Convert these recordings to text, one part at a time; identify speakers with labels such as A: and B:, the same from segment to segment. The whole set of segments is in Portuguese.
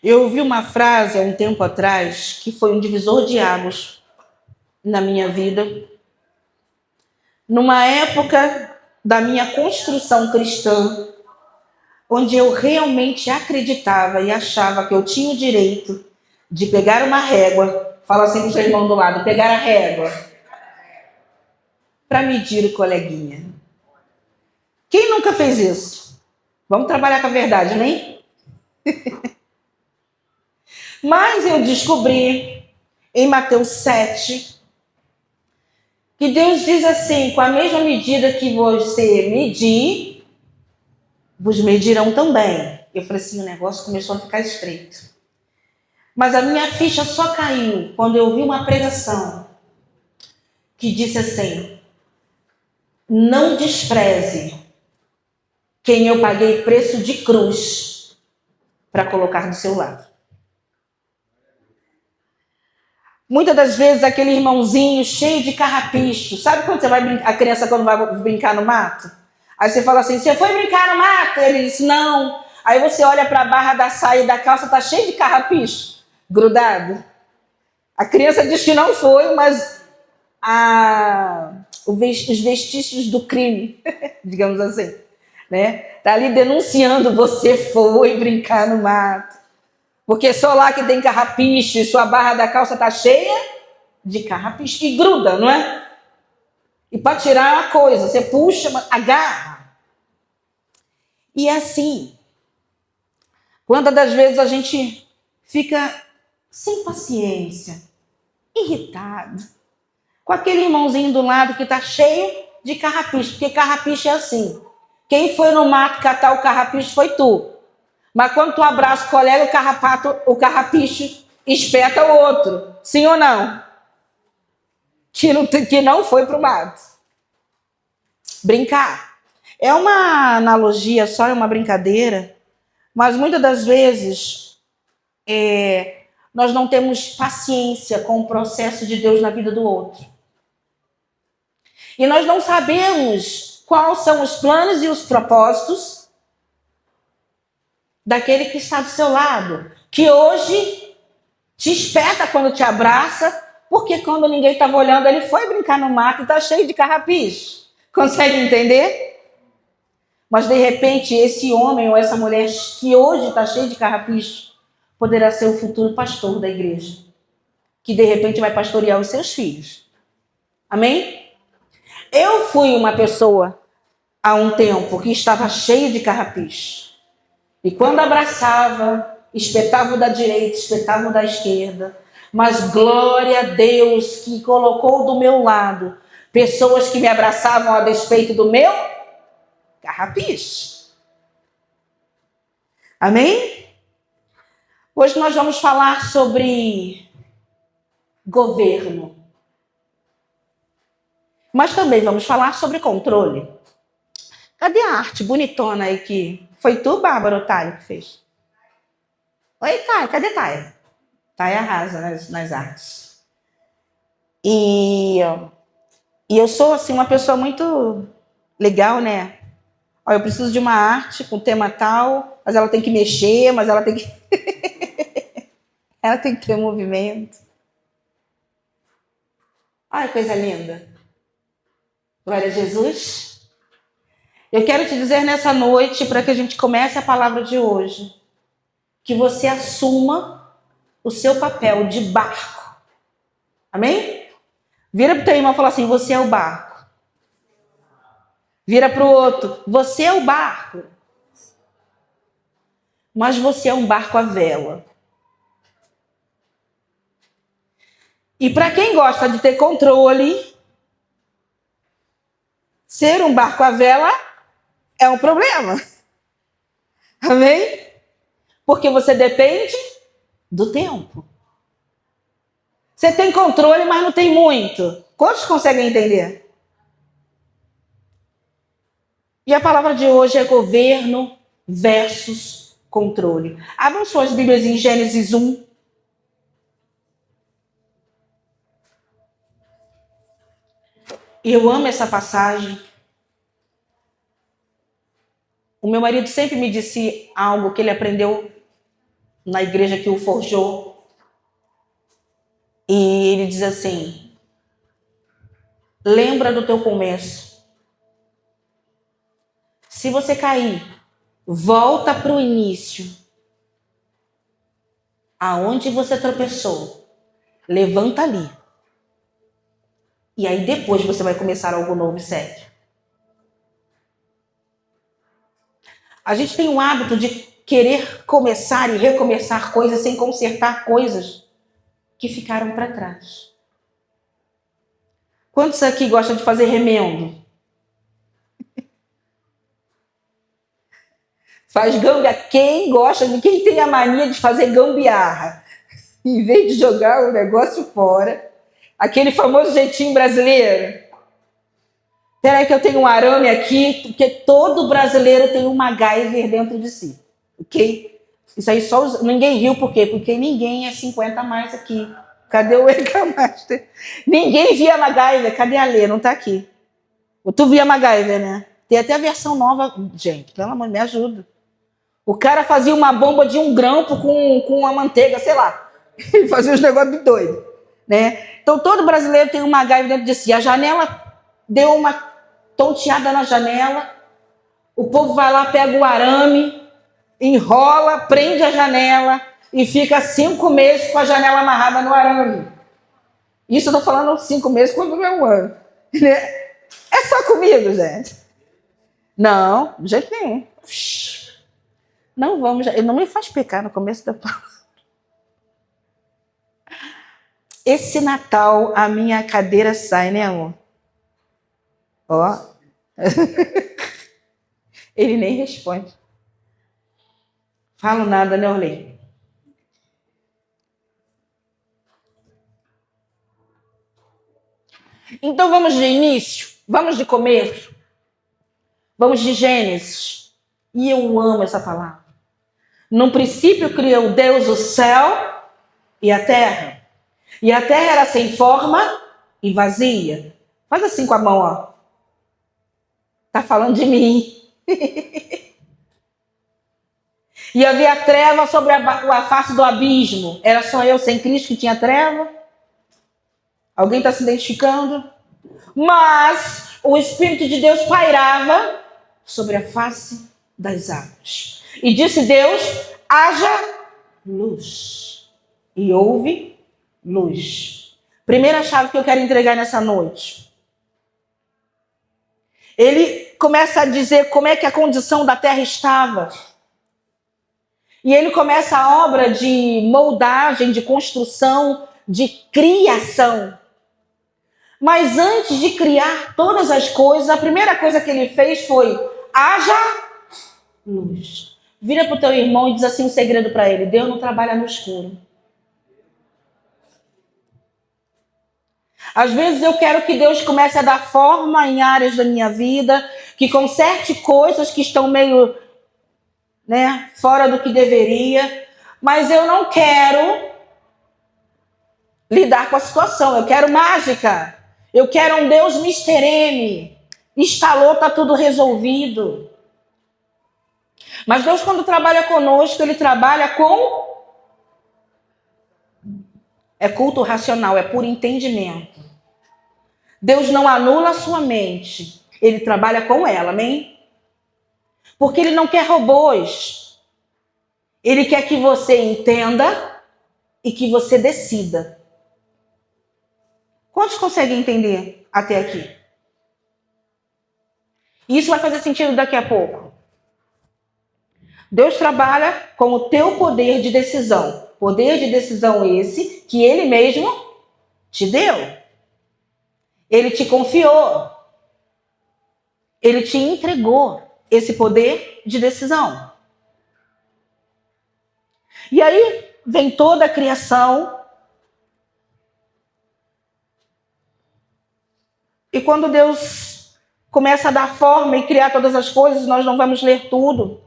A: Eu ouvi uma frase há um tempo atrás que foi um divisor de águas na minha vida. Numa época da minha construção cristã, onde eu realmente acreditava e achava que eu tinha o direito de pegar uma régua, fala assim com o seu irmão do lado, pegar a régua para medir o coleguinha. Quem nunca fez isso? Vamos trabalhar com a verdade, né? Mas eu descobri em Mateus 7 que Deus diz assim: com a mesma medida que você medir, vos medirão também. Eu falei assim, o negócio começou a ficar estreito. Mas a minha ficha só caiu quando eu vi uma pregação que disse assim: não despreze quem eu paguei preço de cruz para colocar do seu lado. Muitas das vezes aquele irmãozinho cheio de carrapicho, sabe quando você vai brincar, a criança quando vai brincar no mato? Aí você fala assim, você foi brincar no mato? Ele disse, não. Aí você olha para a barra da saia e da calça, tá cheio de carrapicho grudado. A criança diz que não foi, mas os vestígios do crime, digamos assim, né? Tá ali denunciando, você foi brincar no mato. Porque só lá que tem carrapicho e sua barra da calça tá cheia de carrapicho. E gruda, não é? E para tirar uma coisa, você puxa, agarra. E é assim. Quantas das vezes a gente fica sem paciência, irritado, com aquele irmãozinho do lado que tá cheio de carrapicho. Porque carrapicho é assim. Quem foi no mato catar o carrapicho foi tu. Mas quando tu abraça o colega, o carrapicho espeta o outro. Sim ou não? Que não foi pro mato. Brincar. É uma analogia só, é uma brincadeira. Mas muitas das vezes nós não temos paciência com o processo de Deus na vida do outro. E nós não sabemos quais são os planos e os propósitos daquele que está do seu lado, que hoje te espeta quando te abraça, porque quando ninguém estava olhando, ele foi brincar no mato e está cheio de carrapicho. Consegue entender? Mas de repente esse homem ou essa mulher que hoje está cheio de carrapicho poderá ser o futuro pastor da igreja, que de repente vai pastorear os seus filhos. Amém? Eu fui uma pessoa há um tempo que estava cheio de carrapicho. E quando abraçava, espetava o da direita, espetava o da esquerda. Mas glória a Deus que colocou do meu lado pessoas que me abraçavam a despeito do meu carrapicho. Amém? Hoje nós vamos falar sobre governo. Mas também vamos falar sobre controle. Cadê a arte bonitona aí que... Foi tu, Bárbara, ou Thay, que fez? Oi, Thay, cadê Thay? Thay arrasa nas artes. E eu sou, assim, uma pessoa muito legal, né? Ó, eu preciso de uma arte com tema tal, mas ela tem que mexer, mas ela tem que... ela tem que ter movimento. Olha que coisa linda. Glória a Jesus. Eu quero te dizer nessa noite, para que a gente comece a palavra de hoje, que você assuma o seu papel de barco. Amém? Vira para o teu irmão e fala assim, você é o barco. Vira para o outro, você é o barco. Mas você é um barco à vela. E para quem gosta de ter controle, ser um barco à vela é um problema. Amém? Porque você depende do tempo. Você tem controle, mas não tem muito. Quantos conseguem entender? E a palavra de hoje é governo versus controle. Abram suas Bíblias em Gênesis 1. E eu amo essa passagem. O meu marido sempre me disse algo que ele aprendeu na igreja que o forjou. E ele diz assim: lembra do teu começo. Se você cair, volta para o início. Aonde você tropeçou, levanta ali. E aí depois você vai começar algo novo e sério. A gente tem o hábito de querer começar e recomeçar coisas sem consertar coisas que ficaram para trás. Quantos aqui gostam de fazer remendo? Faz gambiarra. Quem tem a mania de fazer gambiarra? Em vez de jogar o negócio fora, aquele famoso jeitinho brasileiro. Peraí que eu tenho um arame aqui, porque todo brasileiro tem um MacGyver dentro de si, ok? Isso aí só ninguém riu, por quê? Porque ninguém é 50 a mais aqui. Cadê o Eka Master? Ninguém via MacGyver, cadê a Lê? Não tá aqui. Tu via MacGyver, né? Tem até a versão nova. Gente, pelo amor, me ajuda. O cara fazia uma bomba de um grampo com uma manteiga, sei lá. Ele fazia uns negócios doidos, né? Então todo brasileiro tem um MacGyver dentro de si. A janela deu uma tonteada na janela, o povo vai lá, pega o arame, enrola, prende a janela e fica 5 meses com a janela amarrada no arame. Isso eu tô falando 5 meses quando não é um ano. É só comigo, gente? Não, de jeito nenhum. Não vamos, não me faz pecar no começo da palavra. Esse Natal a minha cadeira sai, né, amor? Ó. Ele nem responde. Falo nada, né, Orley? Então vamos de início, vamos de começo, vamos de Gênesis. E eu amo essa palavra. No princípio criou Deus o céu e a terra. E a terra era sem forma e vazia. Faz assim com a mão, ó. Tá falando de mim. E havia treva sobre a face do abismo. Era só eu sem Cristo que tinha treva? Alguém está se identificando? Mas o Espírito de Deus pairava sobre a face das águas. E disse Deus: haja luz. E houve luz. Primeira chave que eu quero entregar nessa noite. Ele começa a dizer como é que a condição da terra estava. E ele começa a obra de moldagem, de construção, de criação. Mas antes de criar todas as coisas, a primeira coisa que ele fez foi: haja luz. Vira para o teu irmão e diz assim um segredo para ele: Deus não trabalha no escuro. Às vezes eu quero que Deus comece a dar forma em áreas da minha vida, que conserte coisas que estão meio, né, fora do que deveria, mas eu não quero lidar com a situação, eu quero mágica, eu quero um Deus Mr. M, instalou, está tudo resolvido. Mas Deus, quando trabalha conosco, ele trabalha com... é culto racional, é por entendimento. Deus não anula a sua mente, ele trabalha com ela, amém? Porque ele não quer robôs. Ele quer que você entenda e que você decida. Quantos conseguem entender até aqui? Isso vai fazer sentido daqui a pouco. Deus trabalha com o teu poder de decisão. Poder de decisão esse que ele mesmo te deu. Ele te confiou. Ele te entregou esse poder de decisão. E aí vem toda a criação. E quando Deus começa a dar forma e criar todas as coisas, nós não vamos ler tudo.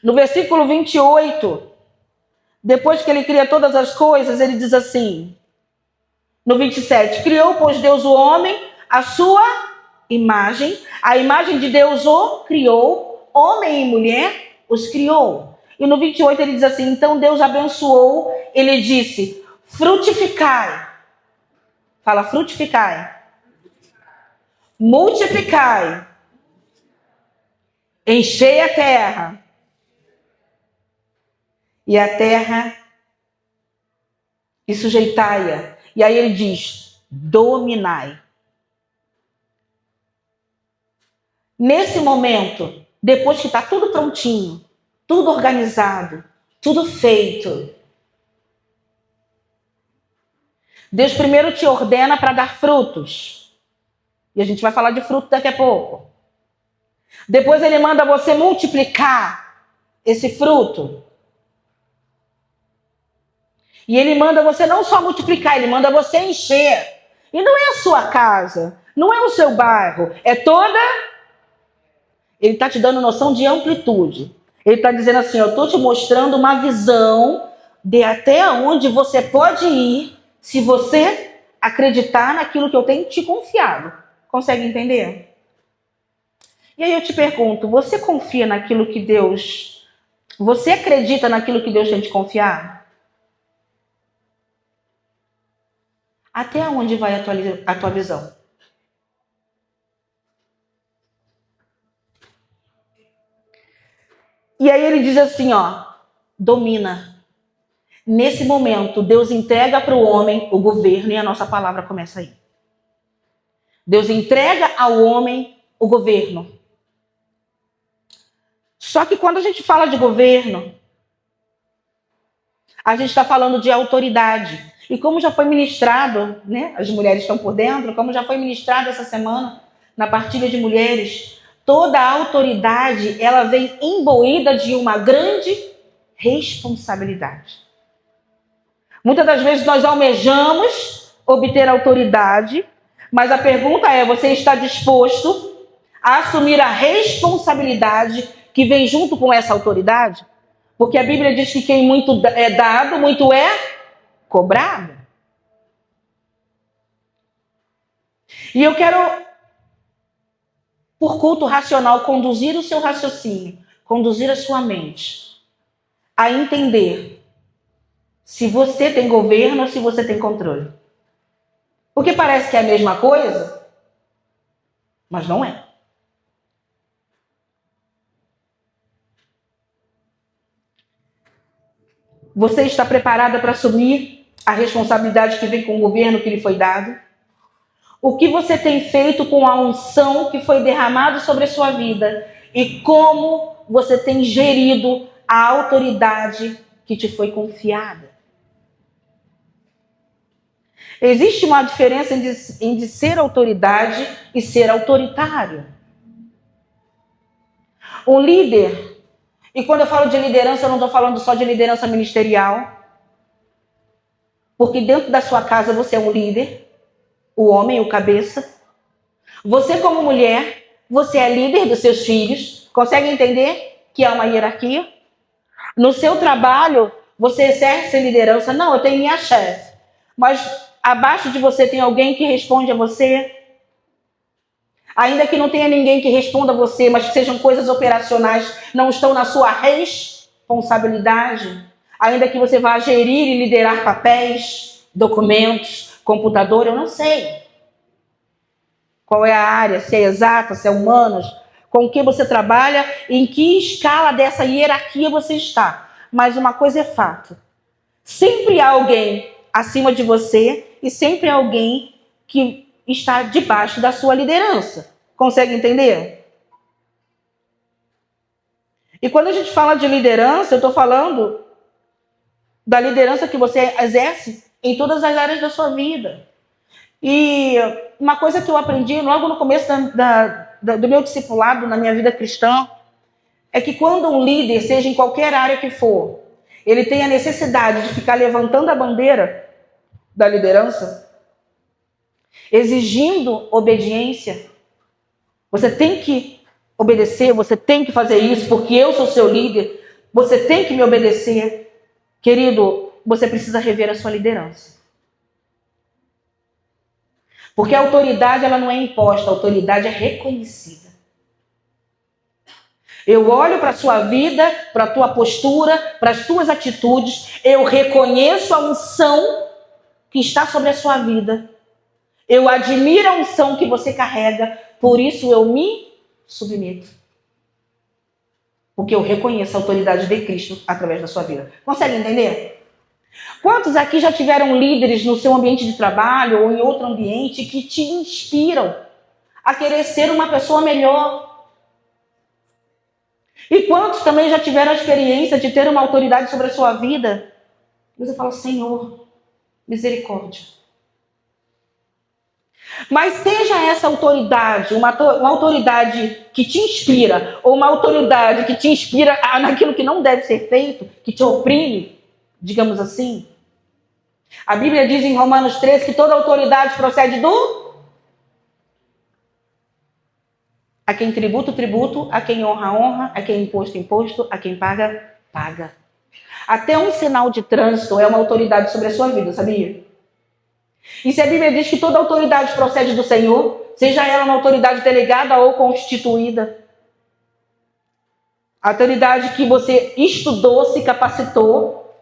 A: No versículo 28, depois que ele cria todas as coisas, ele diz assim, no 27, criou, pois, Deus o homem, a sua imagem, a imagem de Deus o criou, homem e mulher os criou. E no 28 ele diz assim: então Deus abençoou, ele disse: frutificai. Fala, frutificai. Multiplicai. Enchei a terra. E a terra, e sujeitai-a. E aí ele diz: dominai. Nesse momento, depois que está tudo prontinho, tudo organizado, tudo feito, Deus primeiro te ordena para dar frutos. E a gente vai falar de fruto daqui a pouco. Depois ele manda você multiplicar esse fruto. E ele manda você não só multiplicar, ele manda você encher. E não é a sua casa, não é o seu bairro, é toda... Ele está te dando noção de amplitude. Ele está dizendo assim, eu estou te mostrando uma visão de até onde você pode ir se você acreditar naquilo que eu tenho te confiado. Consegue entender? E aí eu te pergunto, você confia naquilo que Deus... Você acredita naquilo que Deus tem te confiado? Até onde vai a tua visão? E aí ele diz assim, ó, domina. Nesse momento, Deus entrega para o homem o governo e a nossa palavra começa aí. Deus entrega ao homem o governo. Só que quando a gente fala de governo, a gente está falando de autoridade. E como já foi ministrado, né? As mulheres estão por dentro, como já foi ministrado essa semana na partilha de mulheres, toda a autoridade, ela vem imbuída de uma grande responsabilidade. Muitas das vezes nós almejamos obter autoridade, mas a pergunta é, você está disposto a assumir a responsabilidade que vem junto com essa autoridade? Porque a Bíblia diz que quem muito é dado, muito é cobrado. E eu quero, por culto racional, conduzir o seu raciocínio, conduzir a sua mente a entender se você tem governo ou se você tem controle. Porque parece que é a mesma coisa, mas não é. Você está preparada para assumir a responsabilidade que vem com o governo que lhe foi dado? O que você tem feito com a unção que foi derramada sobre a sua vida? E como você tem gerido a autoridade que te foi confiada? Existe uma diferença em ser autoridade e ser autoritário. Um líder, e quando eu falo de liderança, eu não estou falando só de liderança ministerial, porque dentro da sua casa você é um líder, o homem, o cabeça. Você como mulher, você é líder dos seus filhos. Consegue entender que há uma hierarquia? No seu trabalho, você exerce liderança. Não, eu tenho minha chefe. Mas abaixo de você tem alguém que responde a você. Ainda que não tenha ninguém que responda a você, mas que sejam coisas operacionais, não estão na sua responsabilidade. Ainda que você vá gerir e liderar papéis, documentos, computador, eu não sei qual é a área, se é exata, se é humanas, com que você trabalha, em que escala dessa hierarquia você está. Mas uma coisa é fato, sempre há alguém acima de você e sempre há alguém que está debaixo da sua liderança. Consegue entender? E quando a gente fala de liderança, eu estou falando da liderança que você exerce em todas as áreas da sua vida. E uma coisa que eu aprendi logo no começo do meu discipulado, na minha vida cristã, é que quando um líder, seja em qualquer área que for, ele tem a necessidade de ficar levantando a bandeira da liderança, exigindo obediência, você tem que obedecer, você tem que fazer isso, porque eu sou seu líder, você tem que me obedecer. Querido, você precisa rever a sua liderança. Porque a autoridade, ela não é imposta, a autoridade é reconhecida. Eu olho para a sua vida, para a tua postura, para as tuas atitudes, eu reconheço a unção que está sobre a sua vida. Eu admiro a unção que você carrega, por isso eu me submeto. Porque eu reconheço a autoridade de Cristo através da sua vida. Consegue entender? Quantos aqui já tiveram líderes no seu ambiente de trabalho ou em outro ambiente que te inspiram a querer ser uma pessoa melhor? E quantos também já tiveram a experiência de ter uma autoridade sobre a sua vida? Você fala, Senhor, misericórdia. Mas seja essa autoridade, uma autoridade que te inspira, ou uma autoridade que te inspira naquilo que não deve ser feito, que te oprime, digamos assim. A Bíblia diz em Romanos 13 que toda autoridade procede do... A quem tributo, tributo, a quem honra, honra, a quem imposto, imposto, a quem paga, paga. Até um sinal de trânsito é uma autoridade sobre a sua vida, sabia? E se a Bíblia diz que toda autoridade procede do Senhor, seja ela uma autoridade delegada ou constituída, a autoridade que você estudou, se capacitou,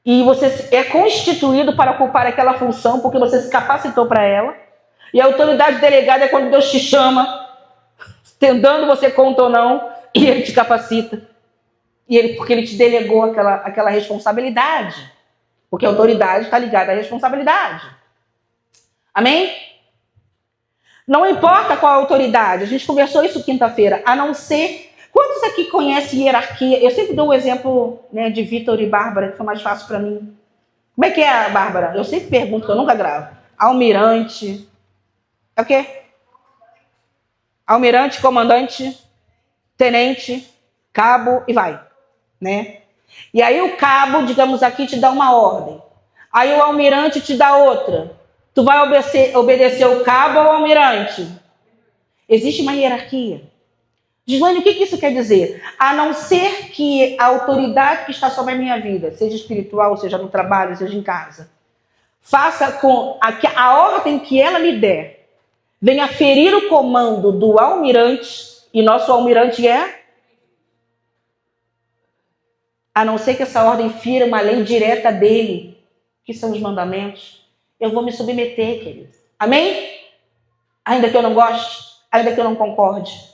A: e você é constituído para ocupar aquela função, porque você se capacitou para ela. E a autoridade delegada é quando Deus te chama, dando você conta ou não, e Ele te capacita. Porque Ele te delegou aquela responsabilidade. Porque a autoridade está ligada à responsabilidade. Amém? Não importa qual a autoridade. A gente conversou isso quinta-feira. A não ser... Quantos aqui conhecem hierarquia? Eu sempre dou o exemplo, né, de Vitor e Bárbara, que foi mais fácil para mim. Como é que é a Bárbara? Eu sempre pergunto, que eu nunca gravo. Almirante. É o quê? Almirante, comandante, tenente, cabo e vai. Né? E aí o cabo, digamos aqui, te dá uma ordem. Aí o almirante te dá outra. Tu vai obedecer o cabo ou o almirante? Existe uma hierarquia. Gislaine, o que isso quer dizer? A não ser que a autoridade que está sobre a minha vida, seja espiritual, seja no trabalho, seja em casa, faça com a ordem que ela lhe der, venha ferir o comando do almirante, e nosso almirante é... A não ser que essa ordem fira uma lei direta dele, que são os mandamentos, eu vou me submeter, querido. Amém? Ainda que eu não goste, ainda que eu não concorde.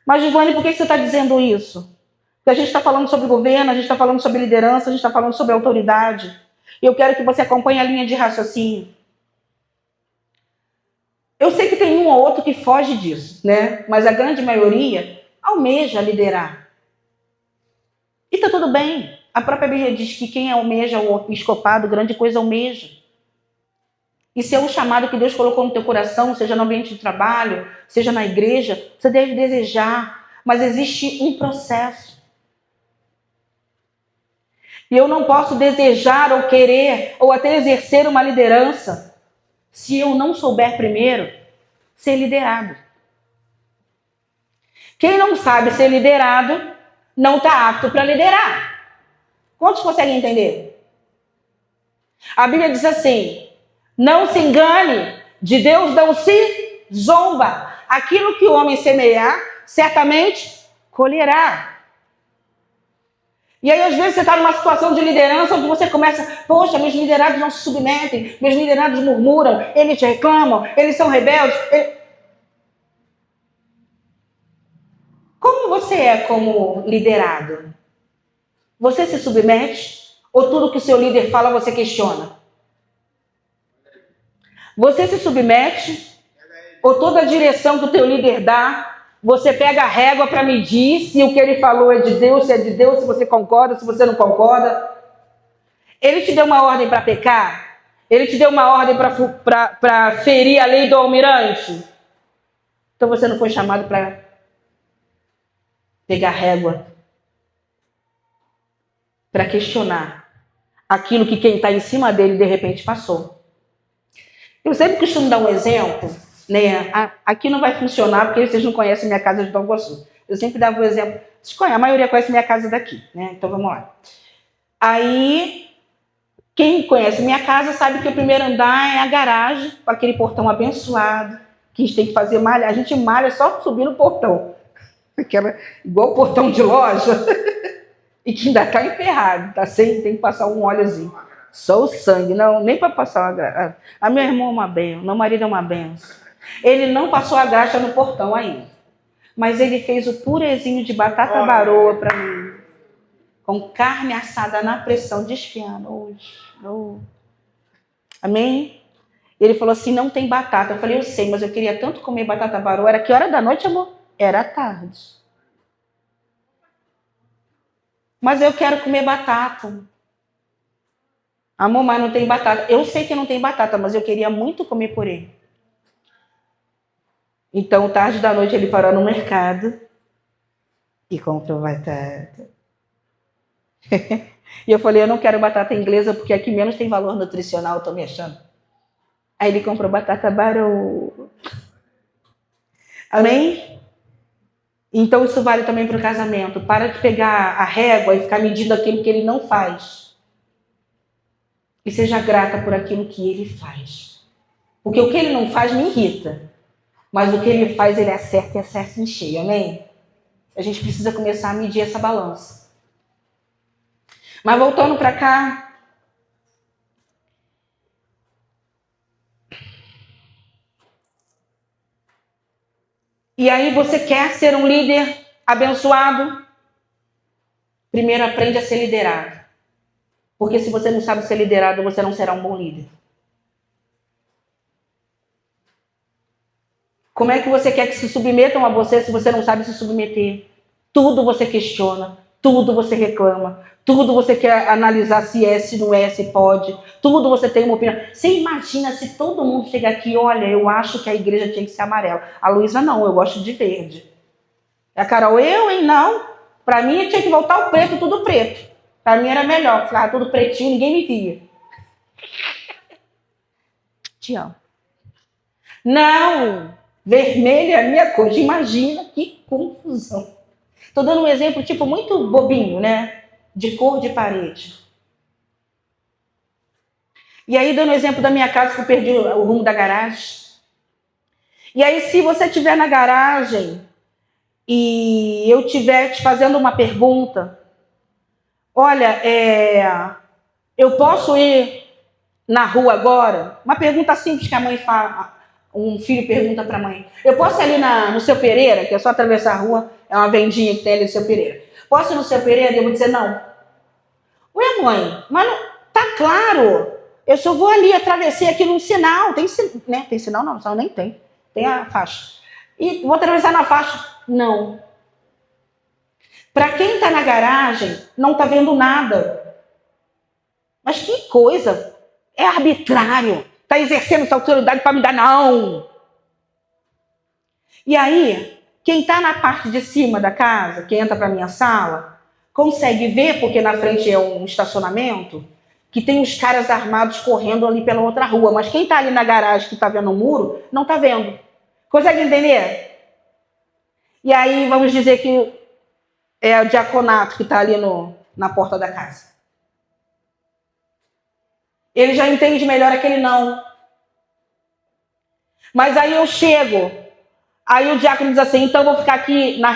A: Mas, Gislaine, por que você está dizendo isso? Porque a gente está falando sobre governo, a gente está falando sobre liderança, a gente está falando sobre autoridade. E eu quero que você acompanhe a linha de raciocínio. Eu sei que tem um ou outro que foge disso, né? Mas a grande maioria almeja liderar. E tá tudo bem. A própria Bíblia diz que quem almeja o episcopado, grande coisa almeja. E se é um chamado que Deus colocou no teu coração, seja no ambiente de trabalho, seja na igreja, você deve desejar. Mas existe um processo. E eu não posso desejar ou querer, ou até exercer uma liderança, se eu não souber primeiro ser liderado. Quem não sabe ser liderado, não está apto para liderar. Quantos conseguem entender? A Bíblia diz assim, não se engane, de Deus não se zomba. Aquilo que o homem semear, certamente colherá. E aí, às vezes, você está numa situação de liderança onde você começa, poxa, meus liderados não se submetem, meus liderados murmuram, eles reclamam, eles são rebeldes. Como você é como liderado? Você se submete? Ou tudo que o seu líder fala você questiona? Você se submete? Ou toda a direção que o teu líder dá, você pega a régua para medir se o que ele falou é de Deus, se é de Deus, se você concorda, se você não concorda? Ele te deu uma ordem para pecar? Ele te deu uma ordem para ferir a lei do almirante? Então você não foi chamado para pegar régua, para questionar aquilo que quem está em cima dele de repente passou. Eu sempre costumo dar um exemplo, né? Aqui não vai funcionar porque vocês não conhecem minha casa de Dom Iguaçu. Eu sempre dava um exemplo. Vocês conhecem, a maioria conhece minha casa daqui, né? Então vamos lá. Aí, quem conhece minha casa sabe que o primeiro andar é a garagem, com aquele portão abençoado, que a gente tem que fazer malha. A gente malha só subir no portão. aquela, igual o portão de loja, e que ainda está emperrado, tá sem, tem que passar um óleozinho. Só o sangue, não, nem para passar uma graxa. A minha irmã é uma benção, meu marido é uma benção. Ele não passou a graxa no portão ainda, mas ele fez o purezinho de batata baroa para mim, com carne assada na pressão, desfiando hoje. Oh. Amém? Ele falou assim, não tem batata. Eu falei, eu sei, mas eu queria tanto comer batata baroa. Era que hora da noite, amor? Era tarde. Mas eu quero comer batata. Amor, mas não tem batata. Eu sei que não tem batata, mas eu queria muito comer purê. Então, tarde da noite, ele parou no mercado e comprou batata. E eu falei, eu não quero batata inglesa, porque aqui menos tem valor nutricional, eu tô me achando. Aí ele comprou batata baroa. Amém? Então isso vale também para o casamento. Para de pegar a régua e ficar medindo aquilo que ele não faz. E seja grata por aquilo que ele faz. Porque o que ele não faz me irrita. Mas o que ele faz, ele acerta e acerta em cheio. Amém? A gente precisa começar a medir essa balança. Mas voltando para cá. E aí você quer ser um líder abençoado? Primeiro aprende a ser liderado. Porque se você não sabe ser liderado, você não será um bom líder. Como é que você quer que se submetam a você se você não sabe se submeter? Tudo você questiona, tudo você reclama, tudo você quer analisar se é, se não é, se pode, tudo você tem uma opinião. Você imagina se todo mundo chegar aqui, olha, eu acho que a igreja tinha que ser amarela. A Luísa não, eu gosto de verde. A Carol, não. Pra mim tinha que voltar o preto, tudo preto. Pra mim era melhor, ficava tudo pretinho, ninguém me via. Te amo. Não, vermelho é a minha cor. Imagina que confusão. Tô dando um exemplo tipo muito bobinho, né? De cor de parede. E aí dando o exemplo da minha casa, que eu perdi o rumo da garagem. E aí se você estiver na garagem e eu estiver te fazendo uma pergunta, olha, eu posso ir na rua agora? Uma pergunta simples que a mãe fala, um filho pergunta para a mãe. Eu posso ir ali no Seu Pereira, que é só atravessar a rua, é uma vendinha que tem ali no Seu Pereira. Posso ir no Seu Pereira? E eu vou dizer não. Ué, mãe, mas não, tá claro, eu só vou ali, atravessei aqui num sinal. Tem sinal não, sinal nem tem. Tem a faixa. E vou atravessar na faixa. Não. Para quem está na garagem, não está vendo nada. Mas que coisa! É arbitrário. Está exercendo essa autoridade para me dar não. E aí, quem está na parte de cima da casa, que entra para a minha sala, consegue ver, porque na frente é um estacionamento, que tem uns caras armados correndo ali pela outra rua. Mas quem está ali na garagem, que está vendo o muro, não está vendo. Consegue entender? E aí, vamos dizer que é o diaconato que está ali na porta da casa. Ele já entende melhor aquele não. Mas aí eu chego, aí o diácono diz assim, então eu vou ficar aqui na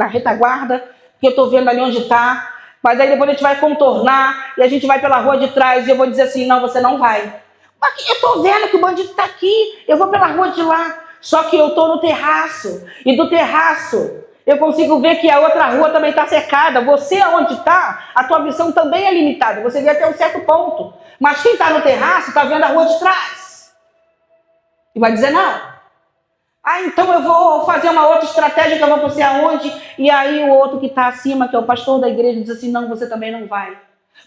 A: retaguarda, porque eu estou vendo ali onde está, mas aí depois a gente vai contornar e a gente vai pela rua de trás e eu vou dizer assim, não, você não vai. Mas eu estou vendo que o bandido está aqui, eu vou pela rua de lá, só que eu estou no terraço, e do terraço eu consigo ver que a outra rua também está cercada. Você, onde está, a tua visão também é limitada. Você vê até um certo ponto. Mas quem está no terraço está vendo a rua de trás. E vai dizer não. Então eu vou fazer uma outra estratégia que eu vou para você aonde. E aí o outro que está acima, que é o pastor da igreja, diz assim, não, você também não vai.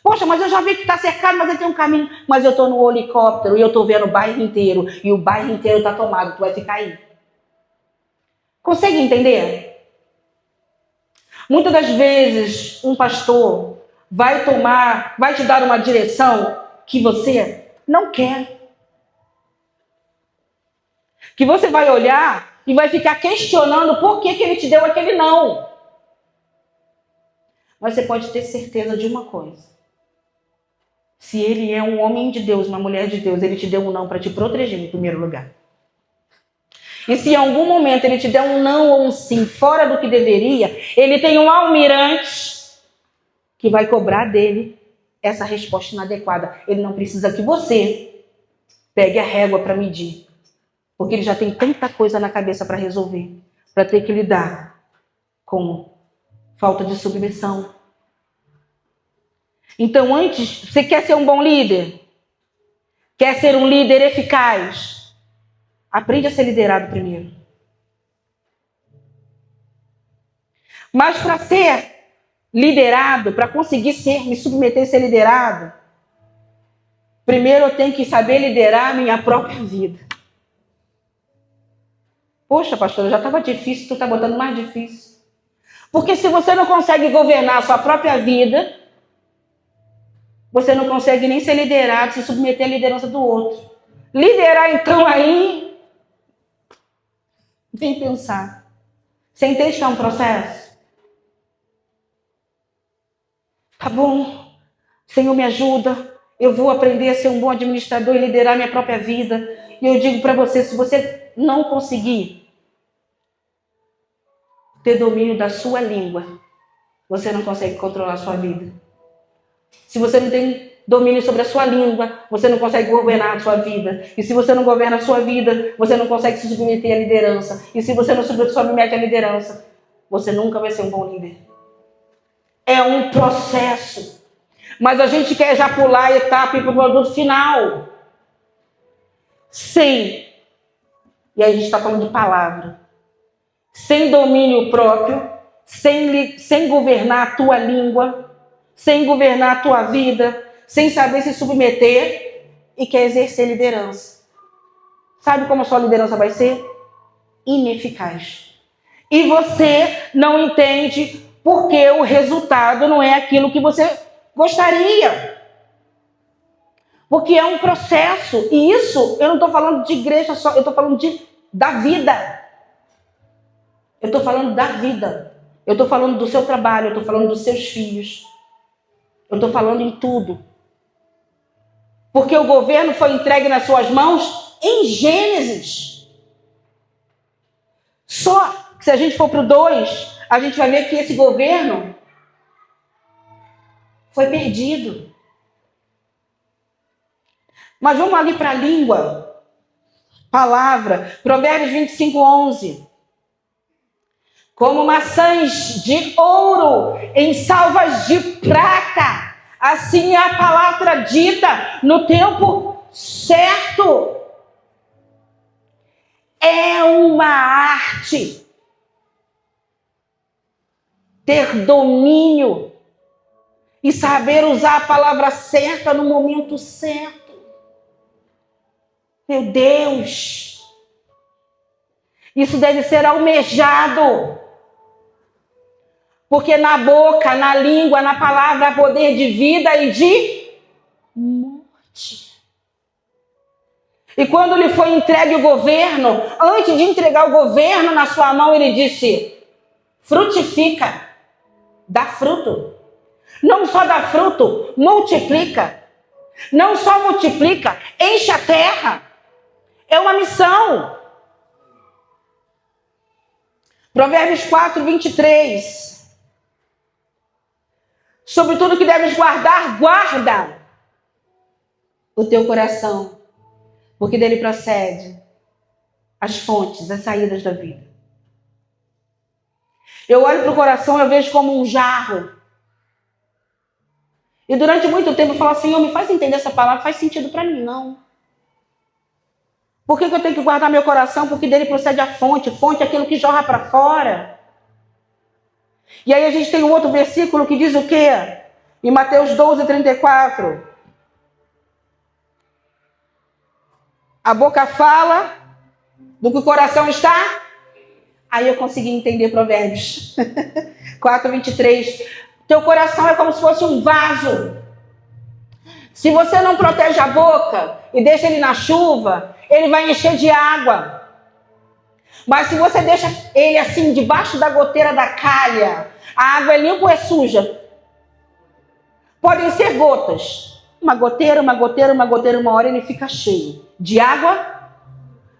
A: Poxa, mas eu já vi que está cercado, mas ele tem um caminho. Mas eu estou no helicóptero e eu estou vendo o bairro inteiro. E o bairro inteiro está tomado. Tu vai ficar aí. Consegue entender? Muitas das vezes, um pastor vai te dar uma direção que você não quer. Que você vai olhar e vai ficar questionando por que ele te deu aquele não. Mas você pode ter certeza de uma coisa. Se ele é um homem de Deus, uma mulher de Deus, ele te deu um não para te proteger em primeiro lugar. E se em algum momento ele te der um não ou um sim fora do que deveria, ele tem um almirante que vai cobrar dele essa resposta inadequada. Ele não precisa que você pegue a régua para medir, porque ele já tem tanta coisa na cabeça para resolver, para ter que lidar com falta de submissão. Então, antes, você quer ser um bom líder? Quer ser um líder eficaz? Aprende a ser liderado primeiro. Mas para ser liderado, para conseguir me submeter a ser liderado, primeiro eu tenho que saber liderar a minha própria vida. Poxa, pastor, já estava difícil, tu está botando mais difícil. Porque se você não consegue governar a sua própria vida, você não consegue nem ser liderado, se submeter à liderança do outro. Liderar, então, aí, nem pensar. Você entende que é um processo? Tá bom, Senhor, me ajuda. Eu vou aprender a ser um bom administrador e liderar minha própria vida. E eu digo para você, se você não conseguir ter domínio da sua língua, você não consegue controlar a sua vida. Se você não tem domínio sobre a sua língua, você não consegue governar a sua vida. E se você não governa a sua vida, você não consegue se submeter à liderança. E se você não se submete à liderança, você nunca vai ser um bom líder. É um processo. Mas a gente quer já pular a etapa e ir para o produto final. Sem, e aí a gente está falando de palavra, sem domínio próprio, sem governar a tua língua, sem governar a tua vida, sem saber se submeter e quer exercer liderança. Sabe como a sua liderança vai ser? Ineficaz. E você não entende porque o resultado não é aquilo que você gostaria. Porque é um processo. E isso, eu não estou falando de igreja só, eu estou falando da vida. Eu estou falando da vida. Eu estou falando do seu trabalho, eu estou falando dos seus filhos. Eu estou falando em tudo. Porque o governo foi entregue nas suas mãos em Gênesis. Só que se a gente for para o 2, a gente vai ver que esse governo foi perdido. Mas vamos ali para a língua. Palavra. Provérbios 25:11. Como maçãs de ouro em salvas de prata, assim é a palavra dita no tempo certo. É uma arte ter domínio e saber usar a palavra certa no momento certo. Meu Deus! Isso deve ser almejado. Porque na boca, na língua, na palavra há poder de vida e de morte. E quando lhe foi entregue o governo, antes de entregar o governo na sua mão, ele disse: frutifica, dá fruto. Não só dá fruto, multiplica. Não só multiplica, enche a terra. É uma missão. Provérbios 4:23. Sobre tudo que deves guardar, guarda o teu coração, porque dele procede as fontes, as saídas da vida. Eu olho para o coração e eu vejo como um jarro. E durante muito tempo eu falo assim: Senhor, me faz entender essa palavra, faz sentido para mim, não. Por que eu tenho que guardar meu coração? Porque dele procede a fonte. Fonte é aquilo que jorra para fora. E aí a gente tem um outro versículo que diz o quê? Em Mateus 12:34. A boca fala do que o coração está. Aí eu consegui entender Provérbios 4:23. Teu coração é como se fosse um vaso. Se você não protege a boca e deixa ele na chuva, ele vai encher de água. Mas se você deixa ele assim, debaixo da goteira da calha, a água é limpa ou é suja? Podem ser gotas. Uma goteira, uma hora ele fica cheio de água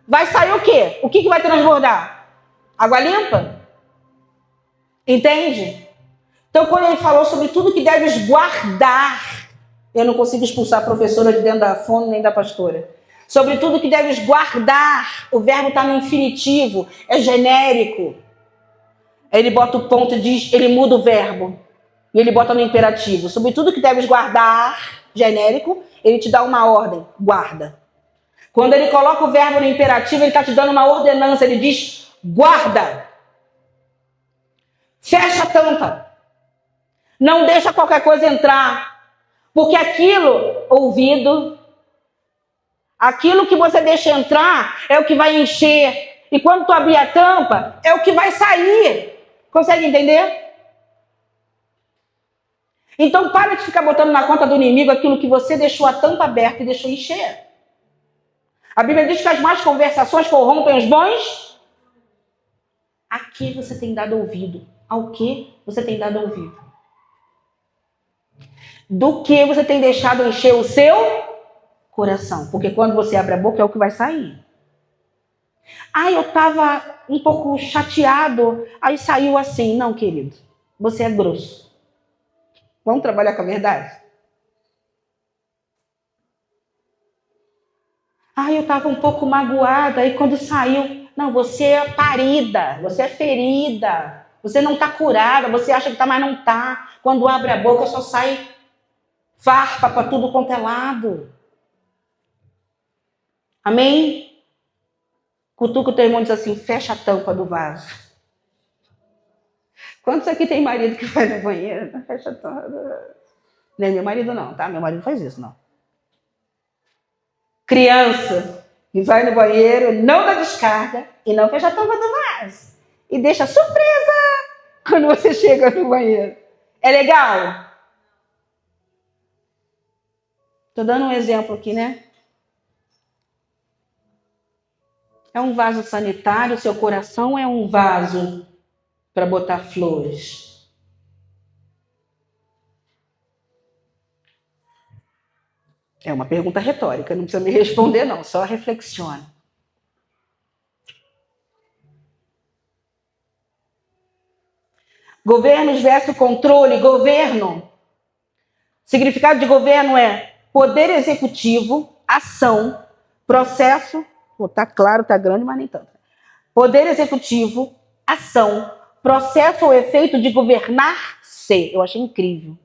A: vai sair o quê? O que vai transbordar? Água limpa? Entende? Então, quando ele falou sobre tudo que deves guardar, eu não consigo expulsar a professora de dentro da fono nem da pastora. Sobre tudo que deves guardar, o verbo está no infinitivo, é genérico. Ele bota o ponto e diz, ele muda o verbo. E ele bota no imperativo. Sobre tudo que deves guardar, genérico, ele te dá uma ordem, guarda. Quando ele coloca o verbo no imperativo, ele está te dando uma ordenança, ele diz, guarda. Fecha a tampa. Não deixa qualquer coisa entrar. Porque aquilo, ouvido, aquilo que você deixa entrar é o que vai encher. E quando tu abrir a tampa, é o que vai sair. Consegue entender? Então para de ficar botando na conta do inimigo aquilo que você deixou a tampa aberta e deixou encher. A Bíblia diz que as más conversações corrompem os bons. A que você tem dado ouvido? Ao que você tem dado ouvido? Do que você tem deixado encher o seu coração? Porque quando você abre a boca é o que vai sair. Eu estava um pouco chateado, aí saiu assim. Não, querido, você é grosso. Vamos trabalhar com a verdade? Eu estava um pouco magoada, aí quando saiu, não, você é parida, você é ferida, você não está curada, você acha que está, mas não está. Quando abre a boca só sai farpa para tudo quanto é lado. Amém? Cutuca o teu irmão e diz assim, fecha a tampa do vaso. Quantos aqui tem marido que vai no banheiro? Fecha a tampa. Nem meu marido não, tá? Meu marido faz isso, não. Criança que vai no banheiro, não dá descarga e não fecha a tampa do vaso. E deixa surpresa quando você chega no banheiro. É legal? Tô dando um exemplo aqui, né? É um vaso sanitário, seu coração é um vaso para botar flores. É uma pergunta retórica, não precisa me responder não, só reflexione. Governos versus controle, governo. Significado de governo é poder executivo, ação, processo, tá claro, tá grande, mas nem tanto. Poder executivo, ação, processo ou efeito de governar-se. Eu achei incrível.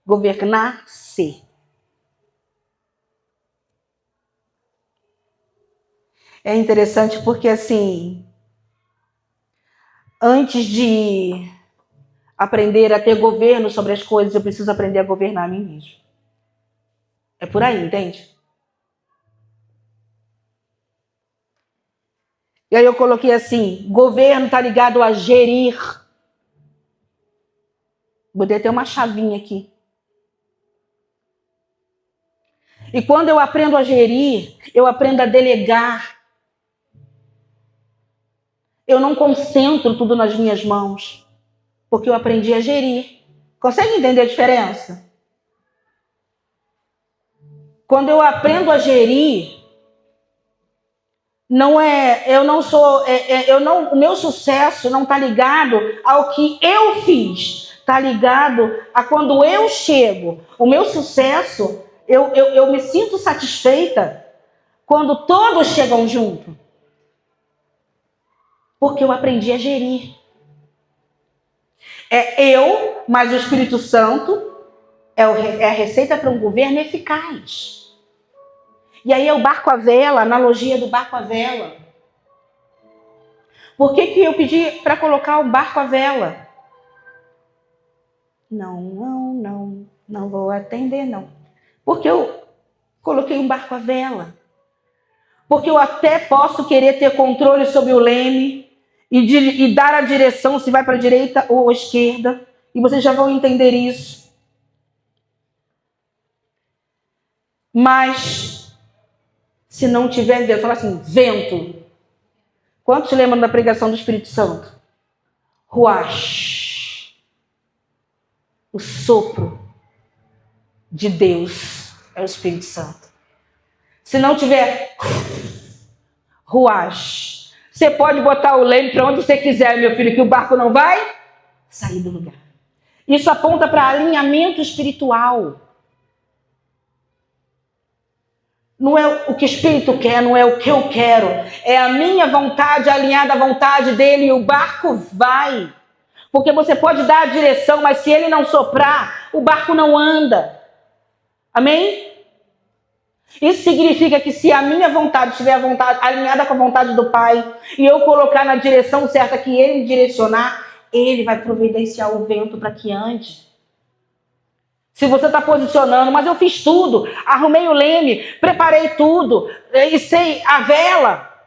A: Governar-se. É interessante porque, assim, antes de aprender a ter governo sobre as coisas, eu preciso aprender a governar a mim mesmo. É por aí, entende? E aí eu coloquei assim, governo está ligado a gerir. Botei até uma chavinha aqui. E quando eu aprendo a gerir, eu aprendo a delegar. Eu não concentro tudo nas minhas mãos, porque eu aprendi a gerir. Consegue entender a diferença? Quando eu aprendo a gerir, o meu sucesso não está ligado ao que eu fiz, está ligado a quando eu chego. O meu sucesso, eu me sinto satisfeita quando todos chegam junto. Porque eu aprendi a gerir. É eu, mas o Espírito Santo é a receita para um governo eficaz. E aí é o barco à vela, a analogia do barco à vela. Por que eu pedi para colocar o barco à vela? Não vou atender, não. Porque eu coloquei um barco à vela. Porque eu até posso querer ter controle sobre o leme e dar a direção se vai para a direita ou à esquerda. E vocês já vão entender isso. Mas, se não tiver vento, fala assim, vento. Quantos lembram da pregação do Espírito Santo? Ruach. O sopro de Deus é o Espírito Santo. Se não tiver ruach. Você pode botar o leme para onde você quiser, meu filho, que o barco não vai sair do lugar. Isso aponta para alinhamento espiritual. Não é o que o Espírito quer, não é o que eu quero. É a minha vontade alinhada à vontade dele e o barco vai. Porque você pode dar a direção, mas se ele não soprar, o barco não anda. Amém? Isso significa que se a minha vontade estiver alinhada com a vontade do Pai e eu colocar na direção certa que ele me direcionar, ele vai providenciar o vento para que ande. Se você está posicionando, mas eu fiz tudo, arrumei o leme, preparei tudo, içei a vela,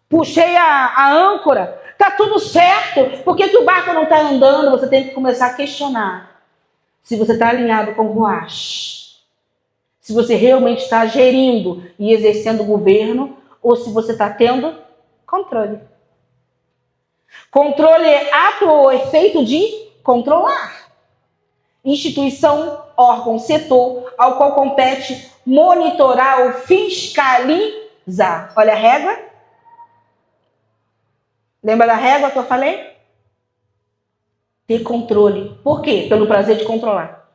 A: puxei a âncora, está tudo certo, por que o barco não está andando? Você tem que começar a questionar se você está alinhado com o ruach, se você realmente está gerindo e exercendo o governo, ou se você está tendo controle. Controle é ato ou efeito de controlar. Instituição, órgão, setor, ao qual compete monitorar ou fiscalizar. Olha a régua. Lembra da régua que eu falei? Ter controle. Por quê? Pelo prazer de controlar.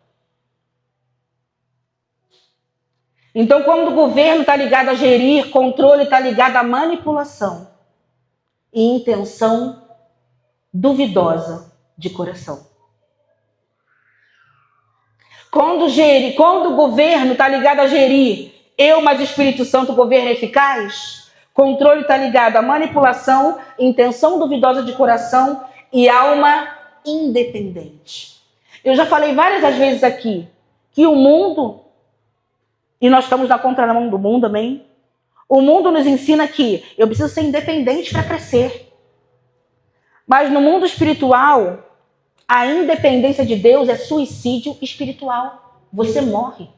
A: Então, quando o governo está ligado a gerir, controle está ligado à manipulação e intenção duvidosa de coração. Quando o governo está ligado a gerir, eu mais Espírito Santo, o governo é eficaz, controle está ligado à manipulação, intenção duvidosa de coração e alma independente. Eu já falei várias vezes aqui que o mundo, e nós estamos na contramão do mundo, amém? O mundo nos ensina que eu preciso ser independente para crescer. Mas no mundo espiritual, a independência de Deus é suicídio espiritual. Você morre.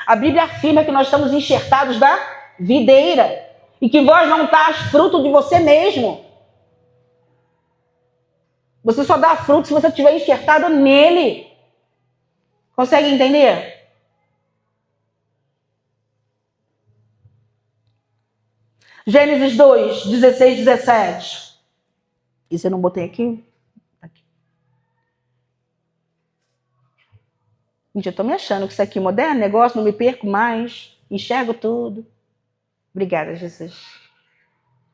A: A Bíblia afirma que nós estamos enxertados da videira e que vós não dás fruto de você mesmo. Você só dá fruto se você estiver enxertado nele. Consegue entender? Gênesis 2, 16, 17. Isso eu não botei aqui? Gente, eu tô me achando que isso aqui é moderno, negócio, não me perco mais, enxergo tudo. Obrigada, Jesus,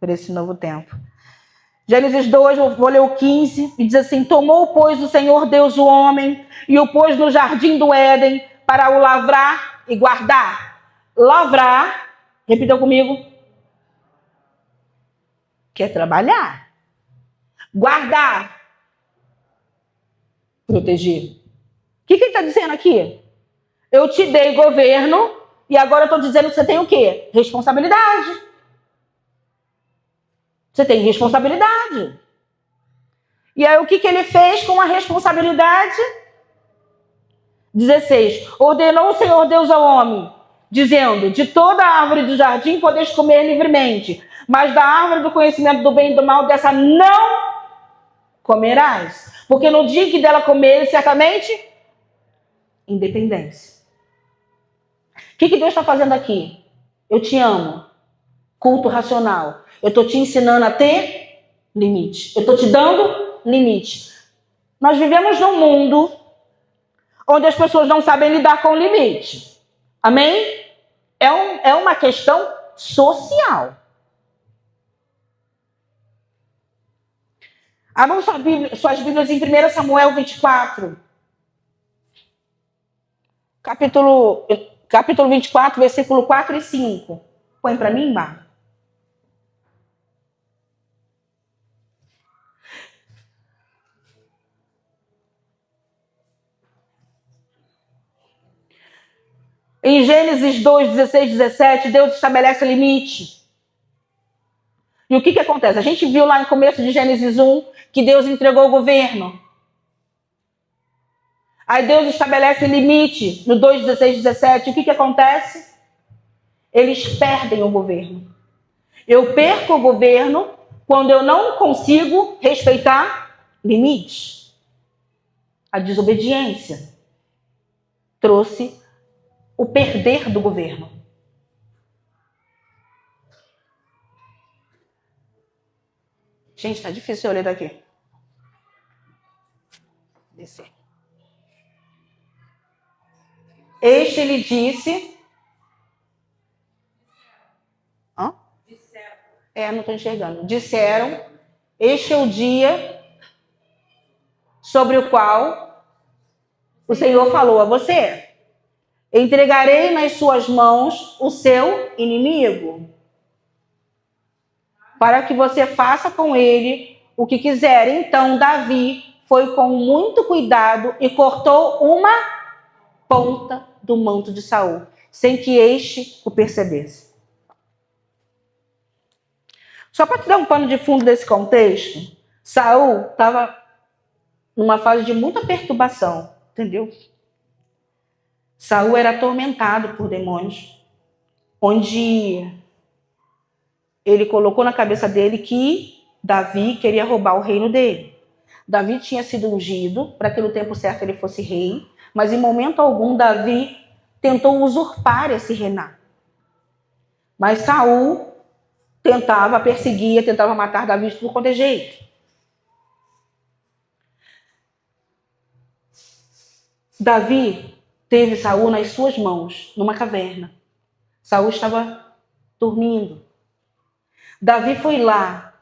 A: por esse novo tempo. Gênesis 2, vou ler o 15, e diz assim: tomou, pois, o Senhor Deus o homem, e o pôs no jardim do Éden, para o lavrar e guardar. Lavrar, repita comigo, quer trabalhar. Guardar, proteger. O que ele está dizendo aqui? Eu te dei governo e agora eu estou dizendo que você tem o quê? Responsabilidade. Você tem responsabilidade. E aí o que ele fez com a responsabilidade? 16. Ordenou o Senhor Deus ao homem, dizendo: de toda a árvore do jardim podes comer livremente, mas da árvore do conhecimento do bem e do mal, dessa não comerás. Porque no dia que dela comeres, certamente independência. O que Deus está fazendo aqui? Eu te amo. Culto racional. Eu estou te ensinando a ter limite. Eu estou te dando limite. Nós vivemos num mundo onde as pessoas não sabem lidar com o limite. Amém? É uma questão social. Abram suas Bíblias em 1 Samuel 24. Capítulo 24, versículo 4 e 5. Põe para mim, Mar. Em Gênesis 2, 16, 17, Deus estabelece limite. E o que acontece? A gente viu lá no começo de Gênesis 1 que Deus entregou o governo. Aí Deus estabelece limite no 2, 16, 17. O que acontece? Eles perdem o governo. Eu perco o governo quando eu não consigo respeitar limites. A desobediência trouxe o perder do governo. Gente, tá difícil eu ler daqui. Descer. Este lhe disse... Hã? Não estou enxergando. Disseram, este é o dia sobre o qual o Senhor falou a você. Entregarei nas suas mãos o seu inimigo, para que você faça com ele o que quiser. Então Davi foi com muito cuidado e cortou uma ponta do manto de Saul, sem que este o percebesse. Só para te dar um pano de fundo desse contexto, Saul estava numa fase de muita perturbação, entendeu? Saul era atormentado por demônios, onde ele colocou na cabeça dele que Davi queria roubar o reino dele. Davi tinha sido ungido para que no tempo certo ele fosse rei, mas em momento algum Davi tentou usurpar esse reinado. Mas Saul tentava, perseguia, tentava matar Davi de tudo quanto é jeito. Davi teve Saul nas suas mãos, numa caverna. Saul estava dormindo. Davi foi lá,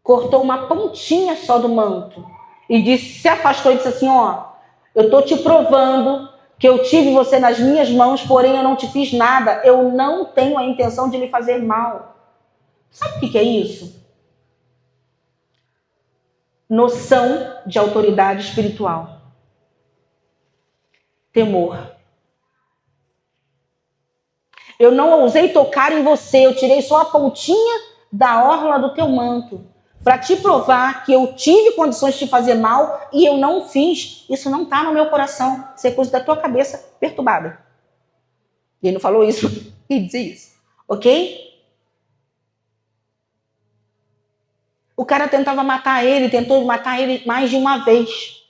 A: cortou uma pontinha só do manto e disse, se afastou e disse assim, eu estou te provando que eu tive você nas minhas mãos, porém eu não te fiz nada. Eu não tenho a intenção de lhe fazer mal. Sabe o que é isso? Noção de autoridade espiritual. Temor. Eu não ousei tocar em você, eu tirei só a pontinha da orla do teu manto, para te provar que eu tive condições de te fazer mal e eu não fiz. Isso não está no meu coração, isso é coisa da tua cabeça perturbada. Ele não falou isso, ele disse isso, ok? O cara tentava matar ele, tentou matar ele mais de uma vez.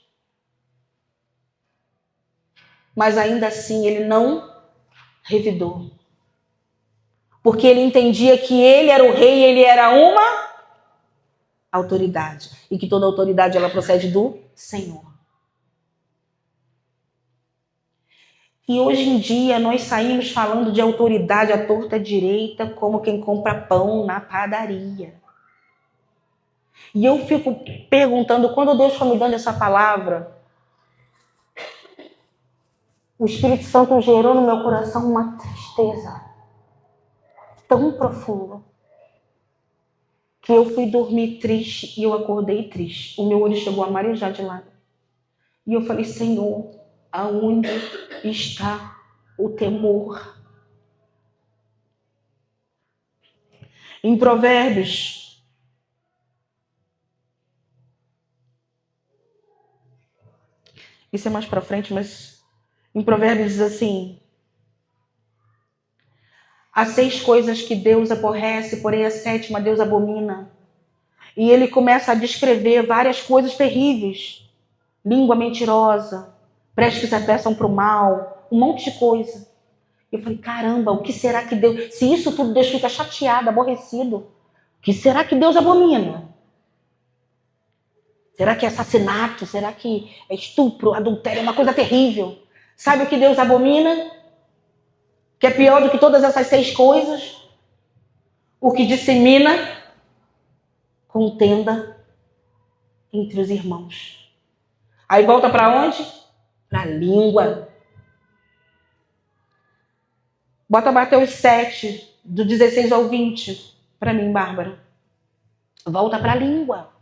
A: Mas ainda assim ele não revidou. Porque ele entendia que ele era o rei, ele era uma autoridade. E que toda autoridade ela procede do Senhor. E hoje em dia nós saímos falando de autoridade à torta à direita como quem compra pão na padaria. E eu fico perguntando, quando Deus foi me dando essa palavra, o Espírito Santo gerou no meu coração uma tristeza tão profunda que eu fui dormir triste e eu acordei triste. O meu olho chegou a marejar de lágrimas. E eu falei, Senhor, aonde está o temor? Em Provérbios, isso é mais para frente, mas em Provérbios diz assim, há 6 coisas que Deus aborrece, porém a 7ª Deus abomina. E ele começa a descrever várias coisas terríveis. Língua mentirosa, prestes que se apressam para o mal, um monte de coisa. Eu falei, caramba, o que será que Deus... Se isso tudo Deus fica chateado, aborrecido, o que será que Deus abomina? Será que é assassinato? Será que é estupro, adultério, é uma coisa terrível? Sabe o que Deus abomina? Que é pior do que todas essas 6 coisas? O que dissemina contenda entre os irmãos. Aí volta para onde? Para a língua. Bota Mateus 7, do 16 ao 20, para mim, Bárbara. Volta para a língua.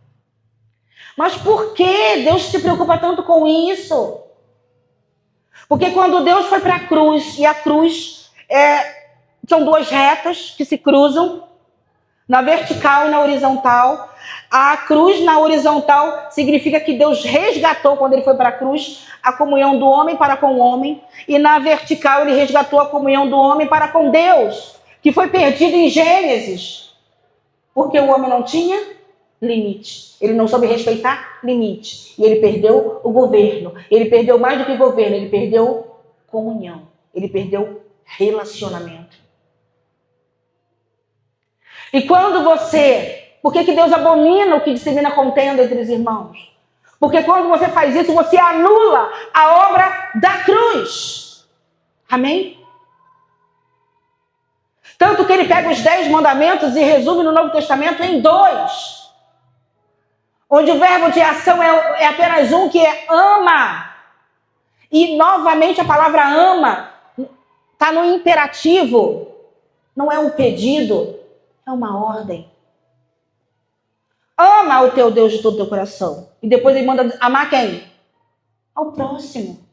A: Mas por que Deus se preocupa tanto com isso? Porque quando Deus foi para a cruz, e a cruz são 2 retas que se cruzam, na vertical e na horizontal. A cruz na horizontal significa que Deus resgatou, quando ele foi para a cruz, a comunhão do homem para com o homem. E na vertical ele resgatou a comunhão do homem para com Deus, que foi perdido em Gênesis. Porque o homem não tinha limite. Ele não soube respeitar limite. E ele perdeu o governo. Ele perdeu mais do que governo, ele perdeu comunhão. Ele perdeu relacionamento. E quando você, Por que Deus abomina o que dissemina contenda entre os irmãos? Porque quando você faz isso, você anula a obra da cruz. Amém? Tanto que ele pega os 10 mandamentos e resume no Novo Testamento em 2. Onde o verbo de ação é apenas um, que é ama. E novamente a palavra ama está no imperativo. Não é um pedido, é uma ordem. Ama o teu Deus de todo o teu coração. E depois ele manda amar quem? Ao próximo.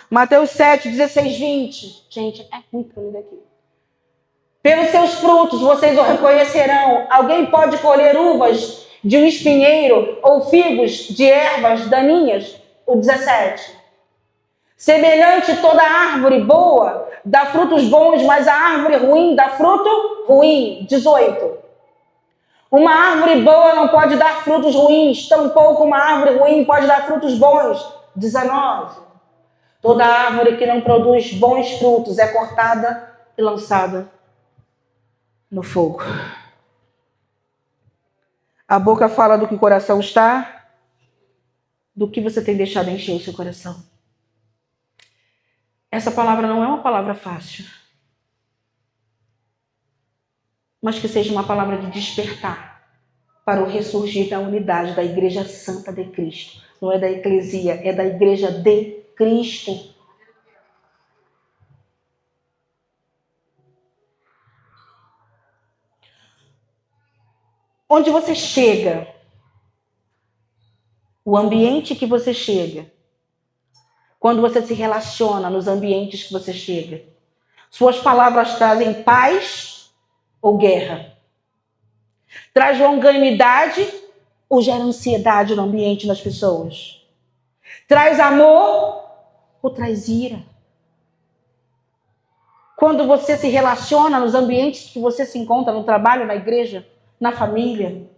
A: Mateus 7, 16, 20. Gente, é muito para ler daqui. Pelos seus frutos vocês o reconhecerão. Alguém pode colher uvas de um espinheiro ou figos de ervas daninhas? O 17. Semelhante toda árvore boa dá frutos bons, mas a árvore ruim dá fruto ruim. 18. Uma árvore boa não pode dar frutos ruins, tampouco uma árvore ruim pode dar frutos bons. 19. Toda árvore que não produz bons frutos é cortada e lançada no fogo. A boca fala do que o coração está, do que você tem deixado encher o seu coração. Essa palavra não é uma palavra fácil, mas que seja uma palavra de despertar para o ressurgir da unidade da Igreja Santa de Cristo. Não é da eclesia, é da Igreja de Cristo. Onde você chega, o ambiente que você chega, quando você se relaciona nos ambientes que você chega, suas palavras trazem paz ou guerra? Traz longanimidade ou gera ansiedade no ambiente das pessoas? Traz amor ou traz ira? Quando você se relaciona nos ambientes que você se encontra, no trabalho, na igreja, na família,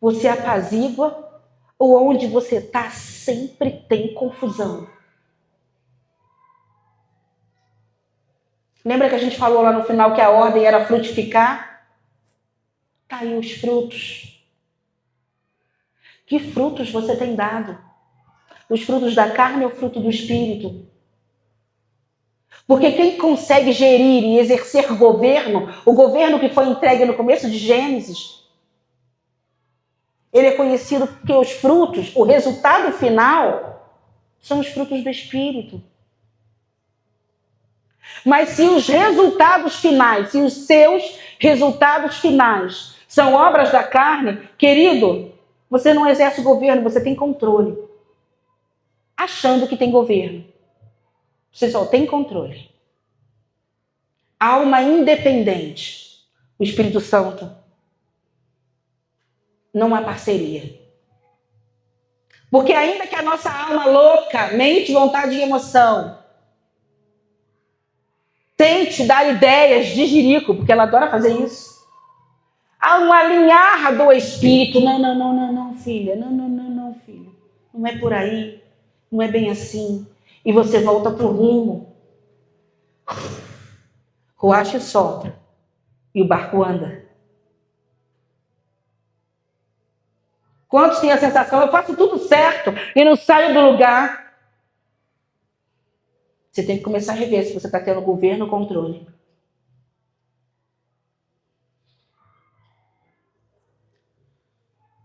A: você apazigua ou onde você está sempre tem confusão? Lembra que a gente falou lá no final que a ordem era frutificar? Tá aí os frutos. Que frutos você tem dado? Os frutos da carne ou fruto do espírito? Porque quem consegue gerir e exercer governo, o governo que foi entregue no começo de Gênesis, ele é conhecido porque os frutos, o resultado final, são os frutos do espírito. Mas se os resultados finais, se os seus resultados finais são obras da carne, querido, você não exerce governo, você tem controle. Achando que tem governo. Você só tem controle. Alma independente. O Espírito Santo. Não há parceria. Porque ainda que a nossa alma louca, mente, vontade e emoção, tente dar ideias de jirico, porque ela adora fazer isso. Há um alinhar do Espírito. Não, filha. Não, filha. Não é por aí. Não é bem assim. E você volta para o rumo. Ruache sopra. E o barco anda. Quantos têm a sensação, eu faço tudo certo e não saio do lugar? Você tem que começar a rever se você está tendo governo ou controle.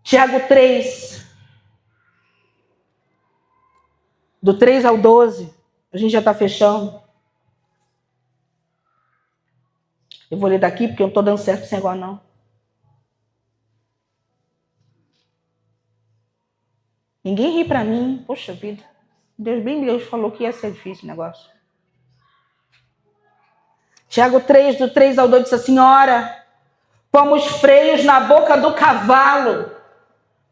A: Tiago 3, do 3 ao 12, a gente já está fechando. Eu vou ler daqui porque eu não estou dando certo sem agora não. Ninguém ri para mim, poxa vida. Deus falou que ia ser difícil o negócio. Tiago 3, do 3 ao 2, diz assim: ora, pomos freios na boca do cavalo,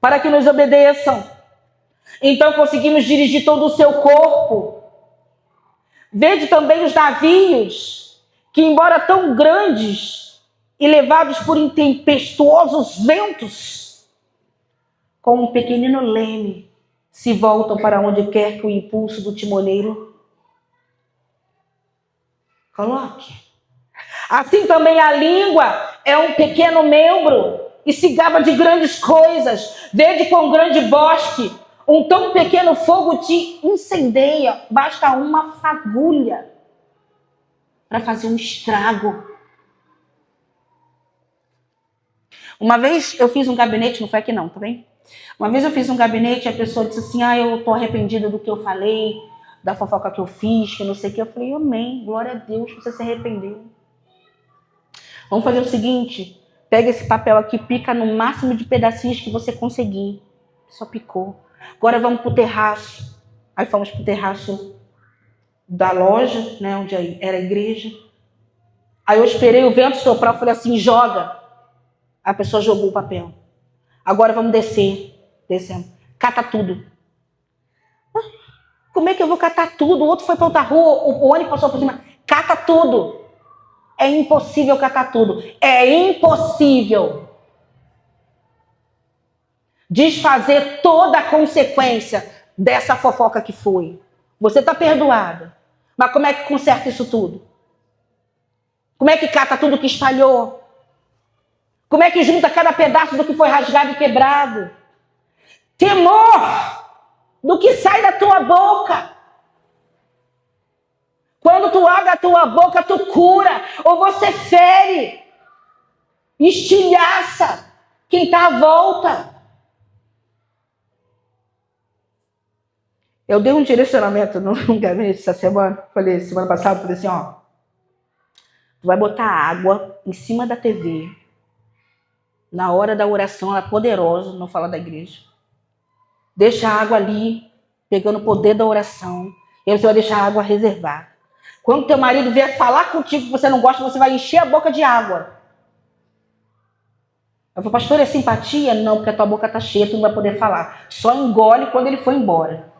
A: para que nos obedeçam. Então conseguimos dirigir todo o seu corpo. Vede também os navios, que embora tão grandes e levados por intempestuosos ventos, com um pequenino leme, se voltam para onde quer que o impulso do timoneiro coloque. Assim também a língua é um pequeno membro e se gaba de grandes coisas. Vede quão grande bosque, um tão pequeno fogo te incendeia. Basta uma fagulha para fazer um estrago. Uma vez eu fiz um gabinete, não foi aqui não, tá bem? Uma vez eu fiz um gabinete e a pessoa disse assim, eu tô arrependida do que eu falei, da fofoca que eu fiz, que não sei o que. Eu falei, amém, glória a Deus, você se arrependeu. Vamos fazer o seguinte, pega esse papel aqui, pica no máximo de pedacinhos que você conseguir. Só picou. Agora vamos pro terraço. Aí fomos pro terraço da loja, né, onde era a igreja. Aí eu esperei o vento soprar, eu falei assim, joga. A pessoa jogou o papel. Agora vamos descer. Descendo. Cata tudo. Como é que eu vou catar tudo? O outro foi para outra rua, o ônibus passou por cima. Cata tudo. É impossível catar tudo. É impossível desfazer toda a consequência dessa fofoca que foi. Você está perdoada. Mas como é que conserta isso tudo? Como é que cata tudo que espalhou? Como é que junta cada pedaço do que foi rasgado e quebrado? Temor do que sai da tua boca. Quando tu abre a tua boca, tu cura. Ou você fere, estilhaça quem está à volta. Eu dei um direcionamento no gabinete essa semana. Semana passada, falei assim, tu vai botar água em cima da TV. Na hora da oração, ela é poderosa, não fala da igreja. Deixa a água ali, pegando o poder da oração. E aí você vai deixar a água reservada. Quando teu marido vier falar contigo que você não gosta, você vai encher a boca de água. Eu falei, pastor, é simpatia? Não, porque a tua boca tá cheia, tu não vai poder falar. Só engole quando ele for embora.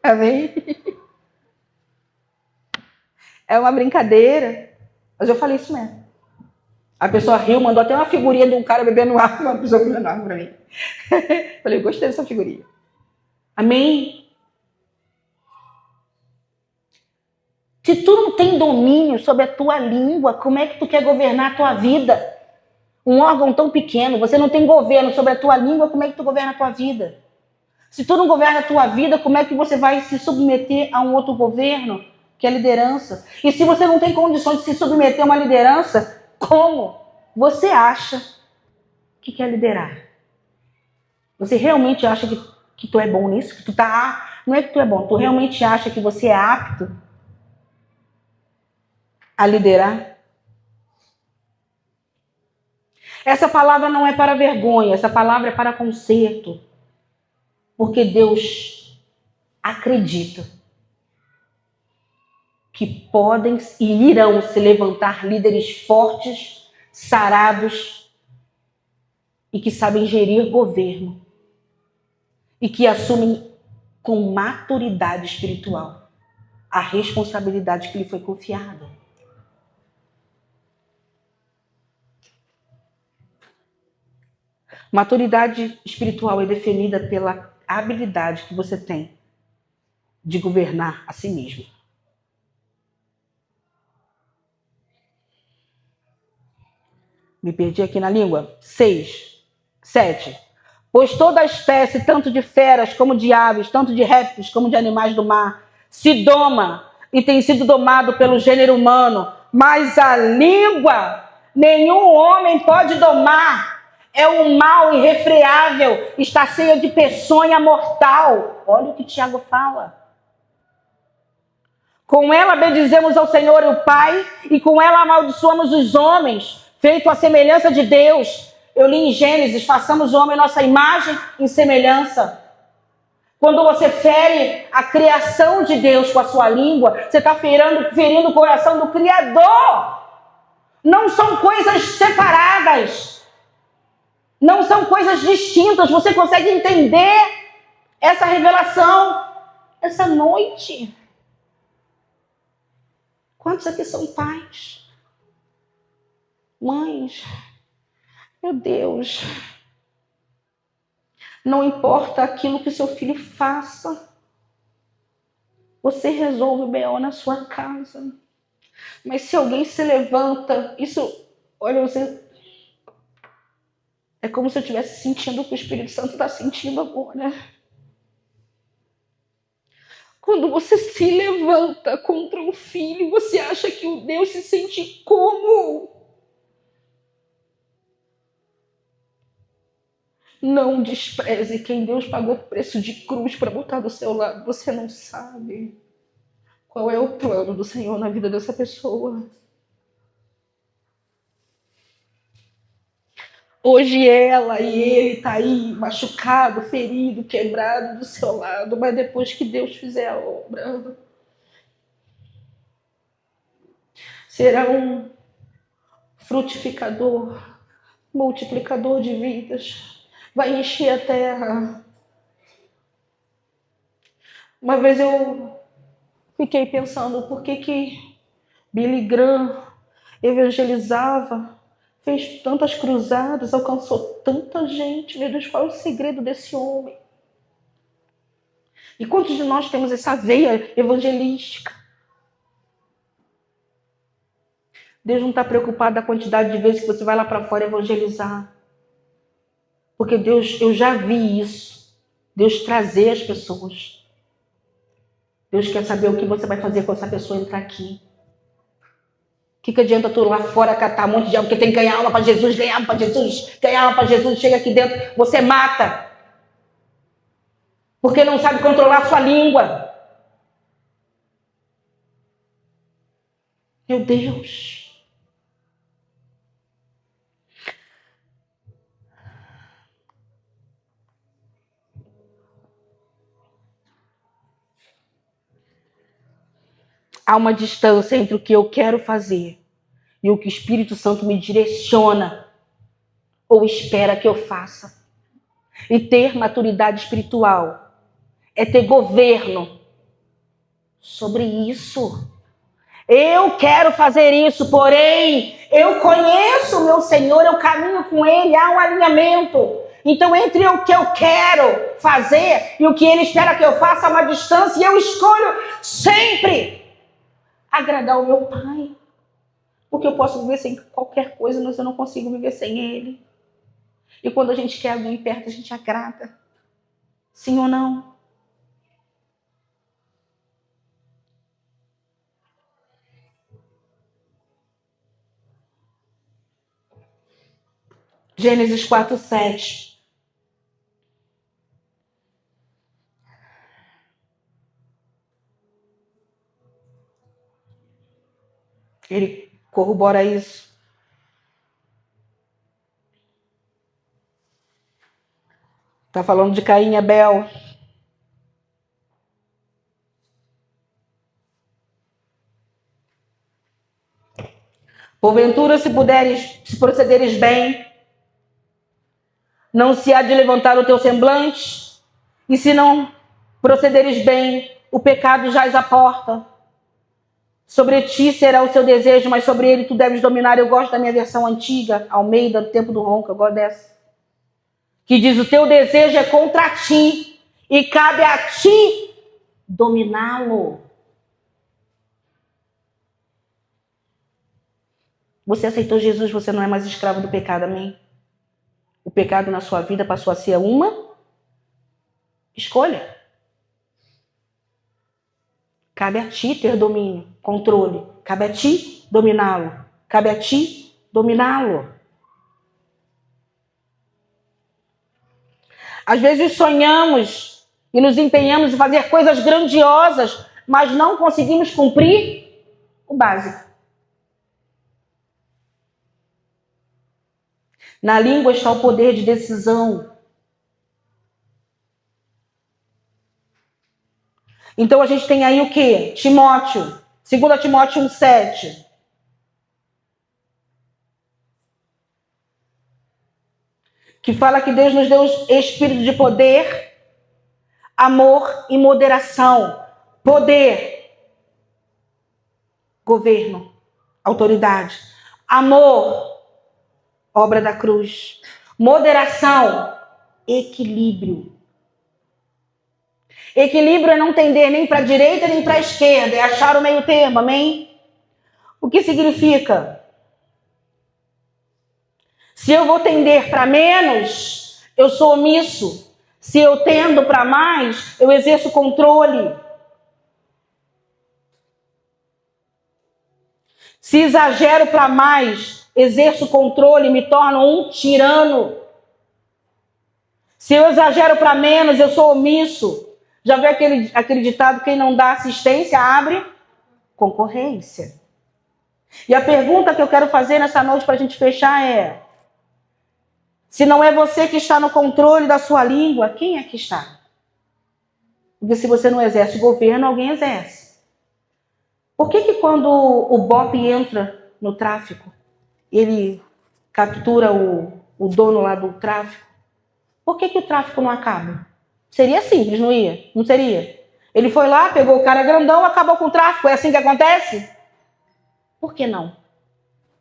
A: Amém? É uma brincadeira. Mas eu falei isso mesmo. A pessoa riu, mandou até uma figurinha de um cara bebendo água, uma pessoa bebendo água pra mim. Falei, gostei dessa figurinha. Amém? Se tu não tem domínio sobre a tua língua, como é que tu quer governar a tua vida? Um órgão tão pequeno, você não tem governo sobre a tua língua, como é que tu governa a tua vida? Se tu não governa a tua vida, como é que você vai se submeter a um outro governo, que é a liderança? E se você não tem condições de se submeter a uma liderança, como você acha que quer liderar? Você realmente acha que tu é bom nisso? Que tu tá... Não é que tu é bom, tu realmente acha que você é apto a liderar? Essa palavra não é para vergonha, essa palavra é para conserto. Porque Deus acredita que podem e irão se levantar líderes fortes, sarados e que sabem gerir governo e que assumem com maturidade espiritual a responsabilidade que lhe foi confiada. Maturidade espiritual é definida pela habilidade que você tem de governar a si mesmo. Me perdi aqui na língua. 6. 7. Pois toda a espécie, tanto de feras como de aves, tanto de répteis como de animais do mar, se doma e tem sido domado pelo gênero humano, mas a língua nenhum homem pode domar. É um mal irrefreável, está cheia de peçonha mortal. Olha o que Tiago fala. Com ela bendizemos ao Senhor e o Pai, e com ela amaldiçoamos os homens, feito à semelhança de Deus. Eu li em Gênesis, façamos o homem nossa imagem e semelhança. Quando você fere a criação de Deus com a sua língua, você está ferindo o coração do Criador. Não são coisas separadas. Não são coisas distintas. Você consegue entender essa revelação essa noite? Quantos aqui são pais? Mães? Meu Deus. Não importa aquilo que seu filho faça. Você resolve o B.O. na sua casa. Mas se alguém se levanta, isso, olha, você, é como se eu estivesse sentindo o que o Espírito Santo está sentindo agora. Quando você se levanta contra um filho, você acha que o Deus se sente como? Não despreze quem Deus pagou preço de cruz para botar do seu lado. Você não sabe qual é o plano do Senhor na vida dessa pessoa. Hoje ela e ele tá aí machucado, ferido, quebrado do seu lado, mas depois que Deus fizer a obra, será um frutificador, multiplicador de vidas. Vai encher a terra. Uma vez eu fiquei pensando por que Billy Graham evangelizava, fez tantas cruzadas, alcançou tanta gente. Meu Deus, qual é o segredo desse homem? E quantos de nós temos essa veia evangelística? Deus não está preocupado com a quantidade de vezes que você vai lá para fora evangelizar. Porque Deus, eu já vi isso. Deus trazer as pessoas. Deus quer saber o que você vai fazer com essa pessoa entrar aqui. O que adianta tu lá fora catar um monte de alma, porque tem que ganhar alma para Jesus, ganhar alma para Jesus, ganhar alma para Jesus, chega aqui dentro, você mata. Porque não sabe controlar a sua língua. Meu Deus. Há uma distância entre o que eu quero fazer e o que o Espírito Santo me direciona ou espera que eu faça. E ter maturidade espiritual é ter governo sobre isso. Eu quero fazer isso, porém, eu conheço o meu Senhor, eu caminho com Ele, há um alinhamento. Então, entre o que eu quero fazer e o que Ele espera que eu faça, há uma distância, e eu escolho sempre agradar o meu Pai. Porque eu posso viver sem qualquer coisa, mas eu não consigo viver sem Ele. E quando a gente quer alguém perto, a gente agrada. Sim ou não? Gênesis 4:7. Ele corrobora isso. Está falando de Caim e Abel. Porventura, se procederes bem, não se há de levantar o teu semblante, e se não procederes bem, o pecado jaz à porta. Sobre ti será o seu desejo, mas sobre ele tu deves dominar. Eu gosto da minha versão antiga, Almeida, do tempo do ronco, eu gosto dessa. Que diz, o teu desejo é contra ti, e cabe a ti dominá-lo. Você aceitou Jesus, você não é mais escravo do pecado, amém? O pecado na sua vida passou a ser uma escolha. Cabe a ti ter domínio, controle. Cabe a ti dominá-lo. Cabe a ti dominá-lo. Às vezes sonhamos e nos empenhamos em fazer coisas grandiosas, mas não conseguimos cumprir o básico. Na língua está o poder de decisão. Então a gente tem aí o quê? Timóteo, 2 Timóteo 1:7. Que fala que Deus nos deu espírito de poder, amor e moderação. Poder, governo, autoridade. Amor, obra da cruz. Moderação, equilíbrio. Equilíbrio é não tender nem para a direita nem para a esquerda, é achar o meio termo, amém? O que significa? Se eu vou tender para menos, eu sou omisso. Se eu tendo para mais, eu exerço controle. Se exagero para mais, exerço controle e me torno um tirano. Se eu exagero para menos, eu sou omisso. Já viu aquele ditado, quem não dá assistência abre concorrência. E a pergunta que eu quero fazer nessa noite para a gente fechar é: se não é você que está no controle da sua língua, quem é que está? Porque se você não exerce governo, alguém exerce. Por que quando o BOP entra no tráfico, ele captura o dono lá do tráfico, por que o tráfico não acaba? Seria simples, não ia? Não seria? Ele foi lá, pegou o cara grandão, acabou com o tráfico. É assim que acontece? Por que não?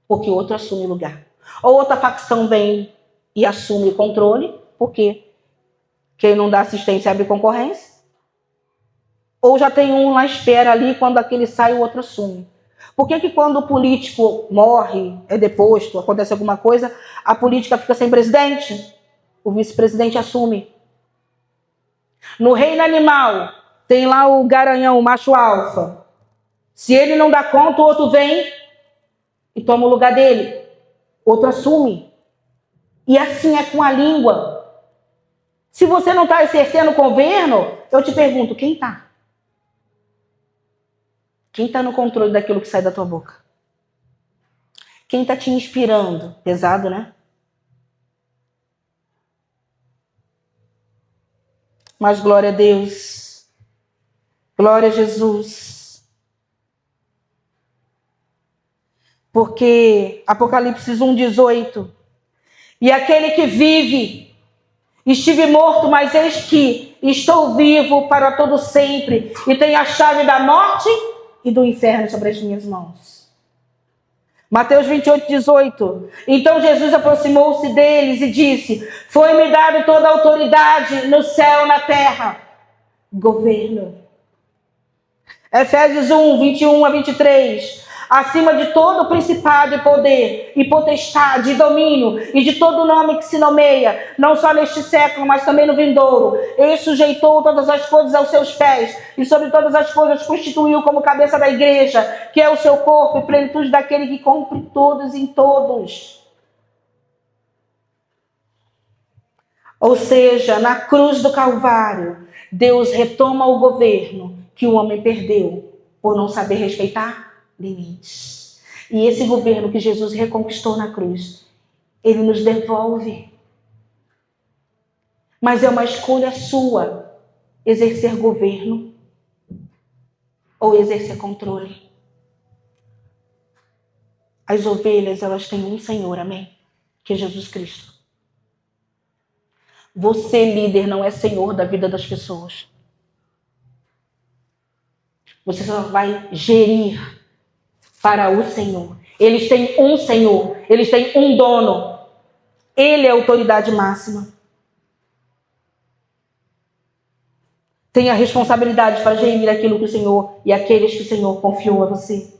A: Porque outro assume o lugar. Ou outra facção vem e assume o controle, porque quem não dá assistência abre concorrência. Ou já tem um lá espera ali, quando aquele sai, o outro assume. Por que quando o político morre, é deposto, acontece alguma coisa, a política fica sem presidente? O vice-presidente assume. No reino animal, tem lá o garanhão, o macho alfa. Se ele não dá conta, o outro vem e toma o lugar dele. Outro assume. E assim é com a língua. Se você não está exercendo o governo, eu te pergunto, quem está? Quem está no controle daquilo que sai da tua boca? Quem está te inspirando? Pesado, né? Mas glória a Deus. Glória a Jesus. Porque Apocalipse 1:18. E aquele que vive, estive morto, mas eis que estou vivo para todo sempre, e tenho a chave da morte e do inferno sobre as minhas mãos. Mateus 28:18. Então Jesus aproximou-se deles e disse: foi-me dado toda a autoridade no céu e na terra. Governo. Efésios 1:21-23. Acima de todo principado e poder, e potestade, e domínio, e de todo nome que se nomeia, não só neste século, mas também no vindouro. Ele sujeitou todas as coisas aos seus pés, e sobre todas as coisas constituiu como cabeça da igreja, que é o seu corpo, e plenitude daquele que cumpre todos em todos. Ou seja, na cruz do Calvário, Deus retoma o governo que o homem perdeu por não saber respeitar limites. E esse governo que Jesus reconquistou na cruz, ele nos devolve. Mas é uma escolha sua exercer governo ou exercer controle. As ovelhas, elas têm um Senhor, amém? Que é Jesus Cristo. Você, líder, não é senhor da vida das pessoas. Você só vai gerir para o Senhor. Eles têm um Senhor, eles têm um dono. Ele é a autoridade máxima. Tem a responsabilidade para gerir aquilo que o Senhor e aqueles que o Senhor confiou a você.